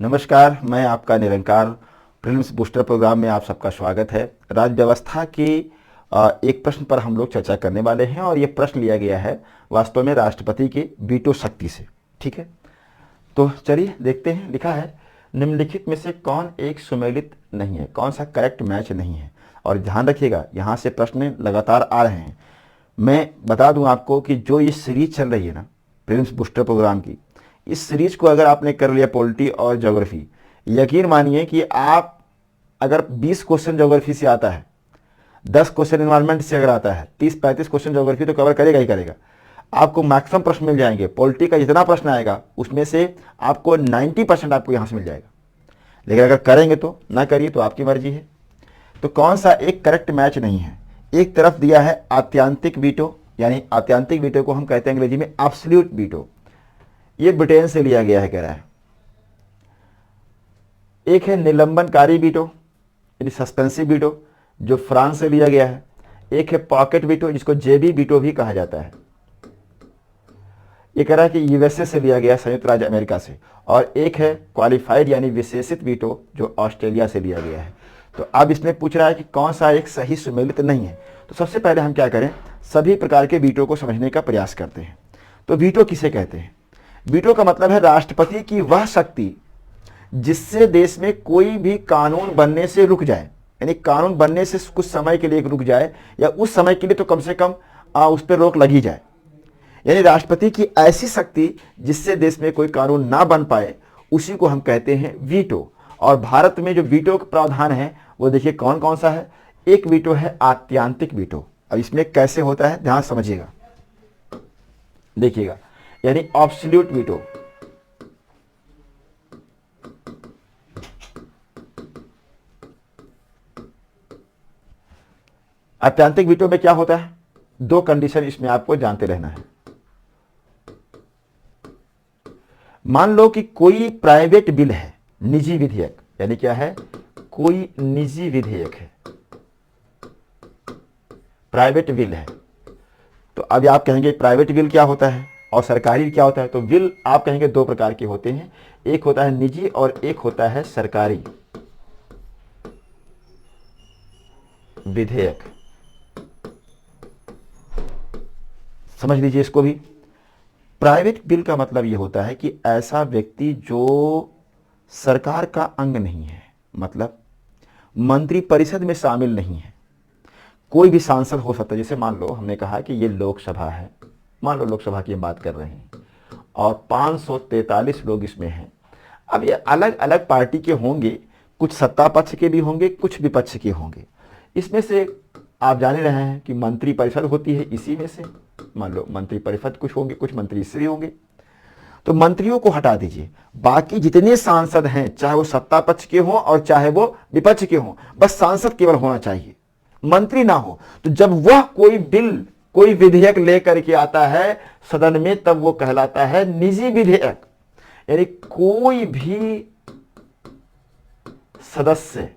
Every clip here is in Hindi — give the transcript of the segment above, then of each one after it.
नमस्कार, मैं आपका निरंकार प्रीलिम्स बूस्टर प्रोग्राम में आप सबका स्वागत है। राज्य व्यवस्था की एक प्रश्न पर हम लोग चर्चा करने वाले हैं और ये प्रश्न लिया गया है वास्तव में राष्ट्रपति के वीटो शक्ति से। ठीक है, तो चलिए देखते हैं। लिखा है, निम्नलिखित में से कौन एक सुमेलित नहीं है, कौन सा करेक्ट मैच नहीं है। और ध्यान रखिएगा, यहाँ से प्रश्न लगातार आ रहे हैं। मैं बता दूं आपको कि जो ये सीरीज चल रही है ना प्रीलिम्स बूस्टर प्रोग्राम की, इस सीरीज को अगर आपने कर लिया पॉलिटी और ज्योग्राफी, यकीन मानिए कि आप अगर 20 क्वेश्चन ज्योग्राफी से आता है, 10 क्वेश्चन एनवायरमेंट से अगर आता है, 30-35 क्वेश्चन ज्योग्राफी तो कवर करेगा ही करेगा। आपको मैक्सिमम प्रश्न मिल जाएंगे। पॉलिटी का जितना प्रश्न आएगा उसमें से आपको 90% आपको यहाँ से मिल जाएगा। लेकिन अगर करेंगे तो, ना करिए तो आपकी मर्जी है। तो कौन सा एक करेक्ट मैच नहीं है? एक तरफ दिया है आत्यांतिक वीटो, यानी आत्यांतिक वीटो को हम कहते हैं अंग्रेजी में एब्सोल्यूट वीटो। ये ब्रिटेन से लिया गया है, कह रहा है। एक है निलंबनकारी वीटो यानी सस्पेंसिव वीटो, जो फ्रांस से लिया गया है। एक है पॉकेट वीटो, जिसको जेबी वीटो भी कहा जाता है। ये कह रहा है कि यूएसए से लिया गया, संयुक्त राज्य अमेरिका से। और एक है क्वालिफाइड यानी विशेषित वीटो, जो ऑस्ट्रेलिया से लिया गया है। तो अब इसमें पूछ रहा है कि कौन सा एक सही सुमेलित नहीं है। तो सबसे पहले हम क्या करें, सभी प्रकार के वीटो को समझने का प्रयास करते हैं। तो वीटो किसे कहते हैं? वीटो का मतलब है राष्ट्रपति की वह शक्ति जिससे देश में कोई भी कानून बनने से रुक जाए, यानी कानून बनने से कुछ समय के लिए रुक जाए, या उस समय के लिए तो कम से कम उस पर रोक लगी जाए। यानी राष्ट्रपति की ऐसी शक्ति जिससे देश में कोई कानून ना बन पाए, उसी को हम कहते हैं वीटो। और भारत में जो वीटो का प्रावधान है वो देखिए कौन कौन सा है। एक वीटो है आत्यांतिक वीटो। अब इसमें कैसे होता है ध्यान समझिएगा, देखिएगा, यानी एब्सोल्यूट वीटो। आत्यांतिक वीटो में क्या होता है, दो कंडीशन इसमें आपको जानते रहना है। मान लो कि कोई प्राइवेट बिल है, निजी विधेयक, यानी क्या है, कोई निजी विधेयक है, प्राइवेट बिल है। तो अब आप कहेंगे प्राइवेट बिल क्या होता है और सरकारी क्या होता है? तो बिल आप कहेंगे दो प्रकार के होते हैं, एक होता है निजी और एक होता है सरकारी विधेयक। समझ लीजिए इसको भी। प्राइवेट बिल का मतलब यह होता है कि ऐसा व्यक्ति जो सरकार का अंग नहीं है, मतलब मंत्री परिषद में शामिल नहीं है। कोई भी सांसद हो सकता है। जैसे मान लो हमने कहा कि ये लोकसभा है, मान लो लोकसभा की हम बात कर रहे हैं और 543 लोग इसमें हैं। अब ये अलग अलग पार्टी के होंगे, कुछ सत्ता पक्ष के भी होंगे, कुछ विपक्ष के होंगे। इसमें से आप जान ही रहे हैं कि मंत्री परिषद होती है, इसी में से मान लो मंत्री परिषद कुछ होंगे, कुछ मंत्री इससे होंगे। तो मंत्रियों को हटा दीजिए, बाकी जितने सांसद हैं, चाहे वो सत्ता पक्ष के हों और चाहे वो विपक्ष के हों, बस सांसद केवल होना चाहिए, मंत्री ना हो। तो जब वह कोई बिल, कोई विधेयक लेकर के आता है सदन में, तब वो कहलाता है निजी विधेयक। यानी कोई भी सदस्य,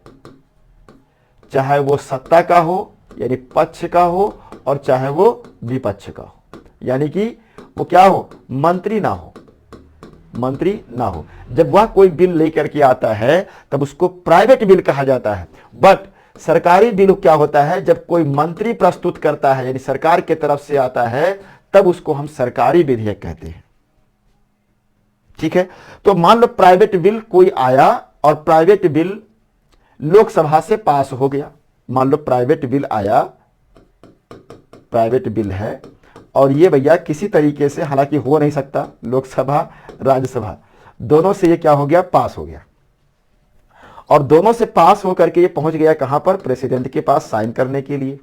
चाहे वो सत्ता का हो यानी पक्ष का हो और चाहे वो विपक्ष का हो, यानी कि वो क्या हो, मंत्री ना हो, मंत्री ना हो। जब वह कोई बिल लेकर के आता है तब उसको प्राइवेट बिल कहा जाता है। बट सरकारी बिल क्या होता है, जब कोई मंत्री प्रस्तुत करता है यानी सरकार की तरफ से आता है, तब उसको हम सरकारी विधेयक कहते हैं। ठीक है, तो मान लो प्राइवेट बिल कोई आया और प्राइवेट बिल लोकसभा से पास हो गया। मान लो प्राइवेट बिल आया, प्राइवेट बिल है और ये भैया किसी तरीके से, हालांकि हो नहीं सकता, लोकसभा राज्यसभा दोनों से ये क्या हो गया, पास हो गया। और दोनों से पास होकर के ये पहुंच गया कहां पर, प्रेसिडेंट के पास साइन करने के लिए।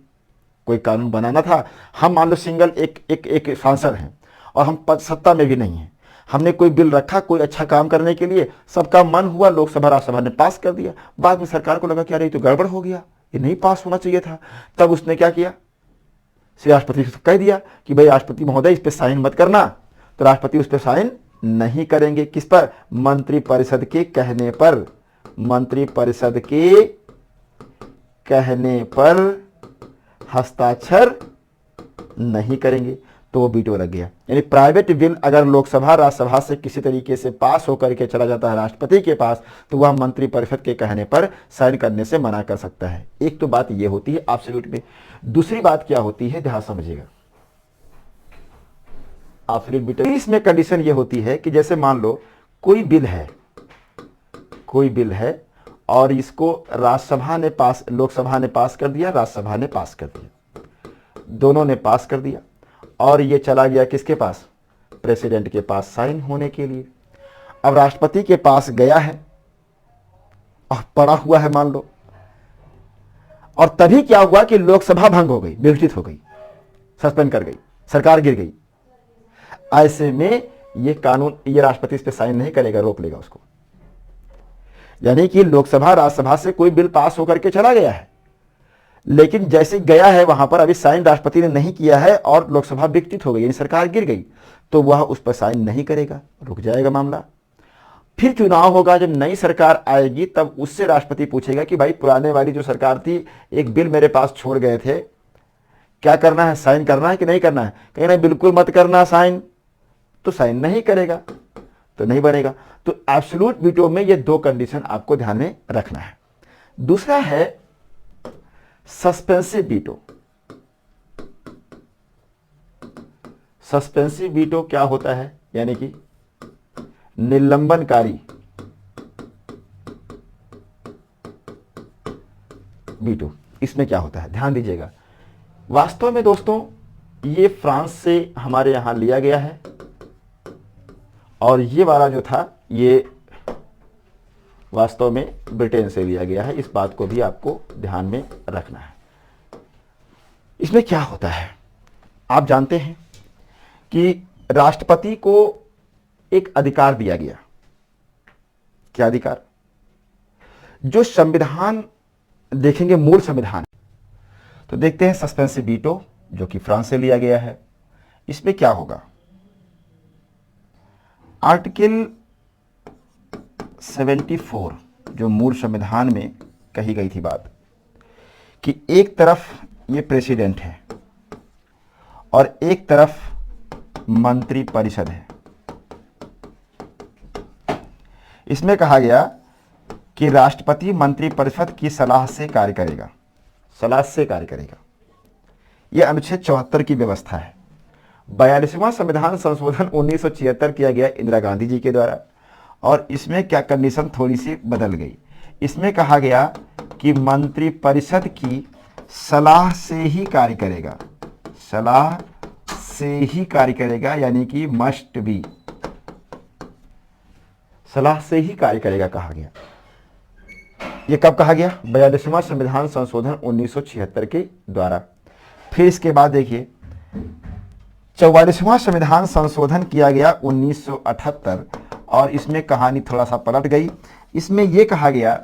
कोई कानून बनाना था, हम मान लो सिंगल एक सांसद हैं और हम सत्ता में भी नहीं है, हमने कोई बिल रखा कोई अच्छा काम करने के लिए, सबका मन हुआ, लोकसभा राज्यसभा ने पास कर दिया। बाद में सरकार को लगा कि अरे तो गड़बड़ हो गया, ये नहीं पास होना चाहिए था। तब उसने क्या किया, राष्ट्रपति से कह दिया कि भाई राष्ट्रपति महोदय इस पर साइन मत करना। तो राष्ट्रपति उस पर साइन नहीं करेंगे। किस पर? मंत्री परिषद के कहने पर, मंत्री परिषद के कहने पर हस्ताक्षर नहीं करेंगे। तो वो वीटो लग गया। यानी प्राइवेट बिल अगर लोकसभा राज्यसभा से किसी तरीके से पास होकर के चला जाता है राष्ट्रपति के पास, तो वह मंत्रिपरिषद के कहने पर साइन करने से मना कर सकता है। एक तो बात ये होती है एब्सोल्यूट में। दूसरी बात क्या होती है, ध्यान समझिएगा, एब्सोल्यूट वीटो इसमें कंडीशन ये होती है कि जैसे मान लो कोई बिल है और इसको राज्यसभा ने पास, लोकसभा ने पास कर दिया, राज्यसभा ने पास कर दिया, दोनों ने पास कर दिया और ये चला गया किसके पास, प्रेसिडेंट के पास साइन होने के लिए। अब राष्ट्रपति के पास गया है और पड़ा हुआ है मान लो, और तभी क्या हुआ कि लोकसभा भंग हो गई, विघटित हो गई, सस्पेंड कर गई, सरकार गिर गई। ऐसे में ये कानून, ये राष्ट्रपति इस पे साइन नहीं करेगा, रोक लेगा उसको। यानी कि लोकसभा राज्यसभा से कोई बिल पास होकर के चला गया है, लेकिन जैसे गया है वहां पर अभी साइन राष्ट्रपति ने नहीं किया है और लोकसभा विघटित हो गई, यानी सरकार गिर गई, तो वह उस पर साइन नहीं करेगा, रुक जाएगा मामला। फिर चुनाव होगा, जब नई सरकार आएगी तब उससे राष्ट्रपति पूछेगा कि भाई पुराने वाली जो सरकार थी, एक बिल मेरे पास छोड़ गए थे, क्या करना है, साइन करना है कि नहीं करना है? कहें बिल्कुल मत करना साइन, तो साइन नहीं करेगा, तो नहीं बनेगा। तो एब्सोल्यूट वीटो में ये दो कंडीशन आपको ध्यान में रखना है। दूसरा है सस्पेंसिव वीटो। सस्पेंसिव वीटो क्या होता है, यानी कि निलंबनकारी वीटो। इसमें क्या होता है, ध्यान दीजिएगा। वास्तव में दोस्तों ये फ्रांस से हमारे यहां लिया गया है और ये वाला जो था ये वास्तव में ब्रिटेन से लिया गया है। इस बात को भी आपको ध्यान में रखना है। इसमें क्या होता है, आप जानते हैं कि राष्ट्रपति को एक अधिकार दिया गया। क्या अधिकार? जो संविधान देखेंगे, मूल संविधान, तो देखते हैं सस्पेंसिव वीटो जो कि फ्रांस से लिया गया है। इसमें क्या होगा, आर्टिकल 74 जो मूल संविधान में कही गई थी बात कि एक तरफ ये प्रेसिडेंट है और एक तरफ मंत्री परिषद है। इसमें कहा गया कि राष्ट्रपति मंत्री परिषद की सलाह से कार्य करेगा, सलाह से कार्य करेगा। यह अनुच्छेद 74 की व्यवस्था है। 42वां संविधान संशोधन 1976 किया गया इंदिरा गांधी जी के द्वारा, और इसमें क्या कंडीशन थोड़ी सी बदल गई। इसमें कहा गया कि मंत्री परिषद की सलाह से ही कार्य करेगा, सलाह से ही कार्य करेगा, यानी कि मस्ट बी, सलाह से ही कार्य करेगा कहा गया। यह कब कहा गया? 42वां संविधान संशोधन 1976 के द्वारा। फिर इसके बाद देखिए 44वां संविधान संशोधन किया गया 1978, और इसमें कहानी थोड़ा सा पलट गई। इसमें यह कहा गया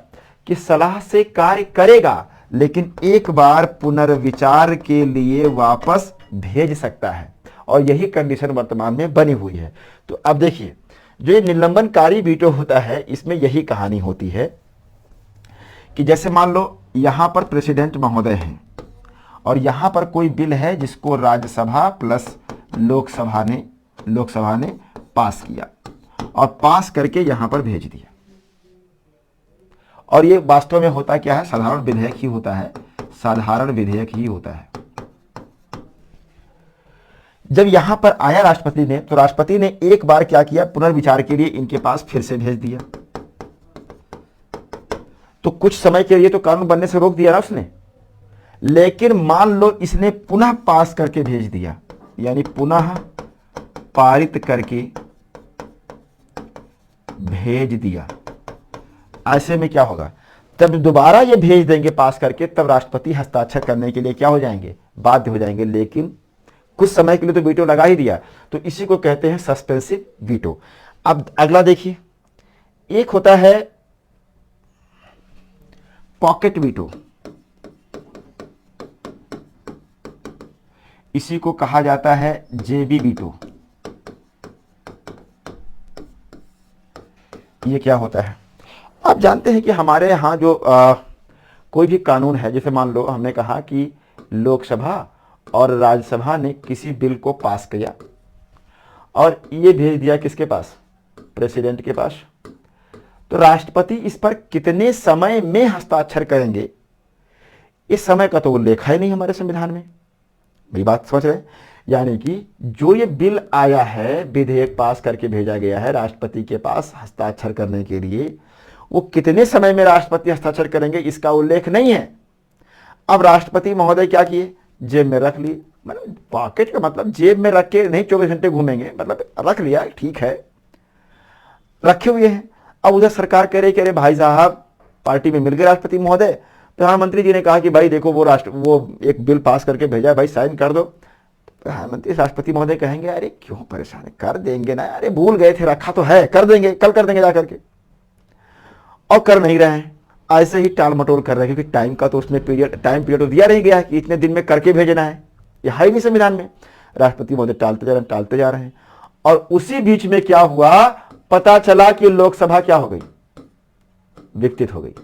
कि सलाह से कार्य करेगा, लेकिन एक बार पुनर्विचार के लिए वापस भेज सकता है, और यही कंडीशन वर्तमान में बनी हुई है। तो अब देखिए, जो ये निलंबनकारी वीटो होता है, इसमें यही कहानी होती है कि जैसे मान लो यहां पर प्रेसिडेंट महोदय हैं और यहां पर कोई बिल है जिसको राज्यसभा प्लस लोकसभा ने पास किया और पास करके यहां पर भेज दिया। और ये वास्तव में होता क्या है, साधारण विधेयक ही होता है, साधारण विधेयक ही होता है। जब यहां पर आया राष्ट्रपति ने, तो राष्ट्रपति ने एक बार क्या किया, पुनर्विचार के लिए इनके पास फिर से भेज दिया। तो कुछ समय के लिए तो कानून बनने से रोक दिया ना उसने, लेकिन मान लो इसने पुनः पास करके भेज दिया, यानी पुनः पारित करके भेज दिया। ऐसे में क्या होगा, तब दोबारा ये भेज देंगे पास करके, तब राष्ट्रपति हस्ताक्षर करने के लिए क्या हो जाएंगे, बाध्य हो जाएंगे। लेकिन कुछ समय के लिए तो वीटो लगा ही दिया, तो इसी को कहते हैं सस्पेंसिव वीटो। अब अगला देखिए, एक होता है पॉकेट वीटो, इसी को कहा जाता है जेबी वीटो। ये क्या होता है, आप जानते हैं कि हमारे यहाँ जो कोई भी कानून है, जैसे मान लो हमने कहा कि लोकसभा और राज्यसभा ने किसी बिल को पास किया और ये भेज दिया किसके पास, प्रेसिडेंट के पास, तो राष्ट्रपति इस पर कितने समय में हस्ताक्षर करेंगे, इस समय का तो उल्लेख है नहीं हमारे संविधान में। मेरी बात समझ रहे हैं? यानी कि जो ये बिल आया है, विधेयक पास करके भेजा गया है राष्ट्रपति के पास हस्ताक्षर करने के लिए, वो कितने समय में राष्ट्रपति हस्ताक्षर करेंगे इसका उल्लेख नहीं है। अब राष्ट्रपति महोदय क्या किए, जेब में रख ली, मतलब पॉकेट का मतलब जेब में रख के नहीं 24 घंटे घूमेंगे, मतलब रख लिया, ठीक है, रखे हुए हैं। अब उधर सरकार कह रही कि अरे भाई साहब पार्टी में मिल गए राष्ट्रपति महोदय, प्रधानमंत्री जी ने कहा कि भाई देखो वो एक बिल पास करके भेजा, भाई साइन कर दो। प्रधानमंत्री राष्ट्रपति महोदय कहेंगे अरे क्यों परेशान है, कर देंगे ना, अरे भूल गए थे, रखा तो है, कर देंगे, कल कर देंगे जाकर के, और कर नहीं रहे हैं, ऐसे ही टाल मटोल कर रहे हैं, क्योंकि टाइम का तो उसमें टाइम पीरियड तो दिया नहीं गया है कि इतने दिन में करके भेजना है, ये है नहीं संविधान में। राष्ट्रपति महोदय टालते जा रहे हैं। और उसी बीच में क्या हुआ, पता चला कि लोकसभा क्या हो गई, विघटित हो गई।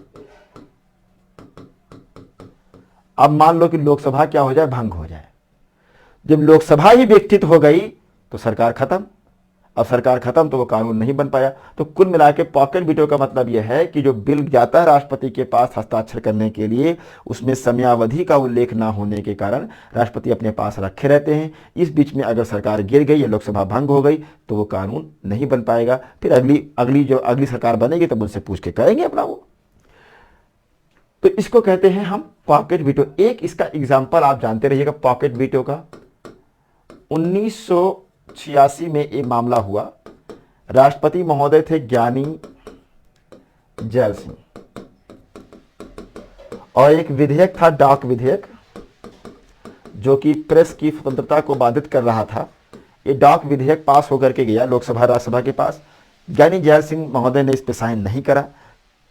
अब मान लो कि लोकसभा क्या हो जाए, भंग हो जाए। जब लोकसभा ही विघटित हो गई तो सरकार खत्म। अब सरकार खत्म तो वो कानून नहीं बन पाया। तो कुल मिला के पॉकेट वीटो का मतलब यह है कि जो बिल जाता है राष्ट्रपति के पास हस्ताक्षर करने के लिए, उसमें समयावधि का उल्लेख ना होने के कारण राष्ट्रपति अपने पास रखे रहते हैं। इस बीच में अगर सरकार गिर गई या लोकसभा भंग हो गई तो वो कानून नहीं बन पाएगा। फिर अगली सरकार बनेगी तब उनसे पूछ के करेंगे अपना वो। तो इसको कहते हैं हम पॉकेट वीटो। एक इसका एग्जाम्पल आप जानते रहिएगा पॉकेट वीटो का। 1986 में एक मामला हुआ। राष्ट्रपति महोदय थे ज्ञानी जैल सिंह, और एक विधेयक था, डाक विधेयक, जो कि प्रेस की स्वतंत्रता को बाधित कर रहा था। ये डाक विधेयक पास होकर के गया लोकसभा राज्यसभा के पास। ज्ञानी जैल सिंह महोदय ने इस पर साइन नहीं करा,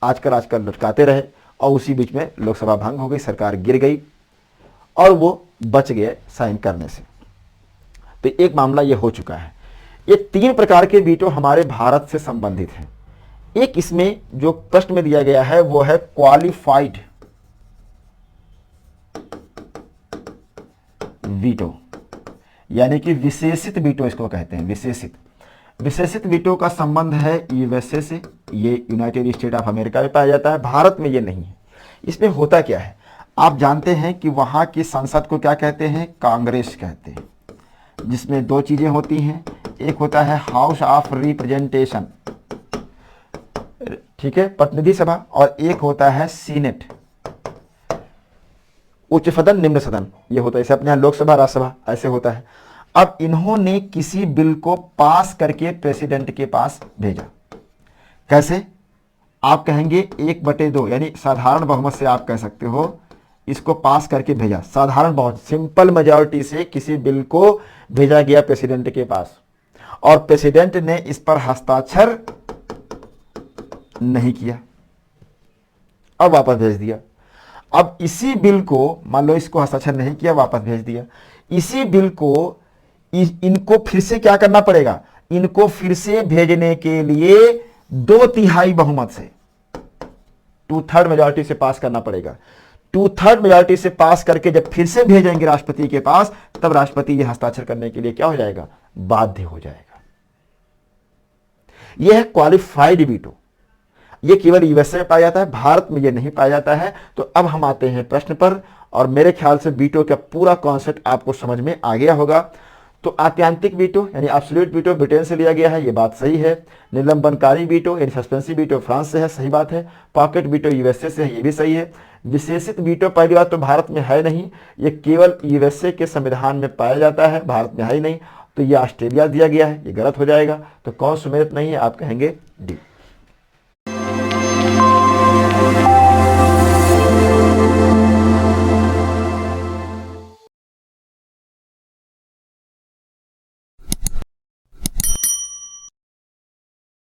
आजकल लटकाते रहे, और उसी बीच में लोकसभा भंग हो गई, सरकार गिर गई और वो बच गए साइन करने से। तो एक मामला ये हो चुका है। ये 3 प्रकार के वीटो हमारे भारत से संबंधित हैं। एक इसमें जो प्रश्न में दिया गया है वो है क्वालिफाइड वीटो, यानी कि विशेषित वीटो इसको कहते हैं। विशेषित वीटो का संबंध है यूएसए से। ये यूनाइटेड स्टेट ऑफ अमेरिका में पाया जाता है, भारत में ये नहीं है। इसमें होता क्या है, आप जानते हैं कि वहां की संसद को क्या कहते हैं, कांग्रेस कहते हैं, जिसमें 2 चीजें होती हैं। एक होता है हाउस ऑफ रिप्रेजेंटेशन, ठीक है, प्रतिनिधि सभा, और एक होता है सीनेट, उच्च सदन निम्न सदन। ये होता है, जैसे अपने यहाँ लोकसभा राज्यसभा ऐसे होता है। अब इन्होंने किसी बिल को पास करके प्रेसिडेंट के पास भेजा। कैसे? आप कहेंगे 1/2, यानी साधारण बहुमत से आप कह सकते हो, इसको पास करके भेजा। साधारण बहुमत, सिंपल मेजॉरिटी से किसी बिल को भेजा गया प्रेसिडेंट के पास, और प्रेसिडेंट ने इस पर हस्ताक्षर नहीं किया, अब वापस भेज दिया। अब इसी बिल को, मान लो इसको हस्ताक्षर नहीं किया, वापस भेज दिया, इसी बिल को इनको फिर से क्या करना पड़ेगा, इनको फिर से भेजने के लिए 2/3 बहुमत से, 2/3 मेजॉरिटी से पास करना पड़ेगा। 2/3 मेजॉरिटी से पास करके जब फिर से भेजेंगे राष्ट्रपति के पास, तब राष्ट्रपति ये हस्ताक्षर करने के लिए क्या हो जाएगा, बाध्य हो जाएगा। यह है क्वालिफाइड वीटो। ये केवल यूएसए में पाया जाता है, भारत में ये नहीं पाया जाता है। तो अब हम आते हैं प्रश्न पर, और मेरे ख्याल से वीटो का पूरा कॉन्सेप्ट आपको समझ में आ गया होगा। तो आत्यांतिक वीटो यानी एब्सोल्यूट वीटो ब्रिटेन से लिया गया है, ये बात सही है। निलंबनकारी वीटो यानी सस्पेंसिव वीटो फ्रांस से है, सही बात है। पॉकेट वीटो यूएसए से है, ये भी सही है। विशेषित वीटो पहली बात तो भारत में है नहीं, ये केवल यूएसए के संविधान में पाया जाता है, भारत में है ही नहीं। तो ये ऑस्ट्रेलिया दिया गया है, ये गलत हो जाएगा। तो कौन सुमेलित नहीं है, आप कहेंगे डी।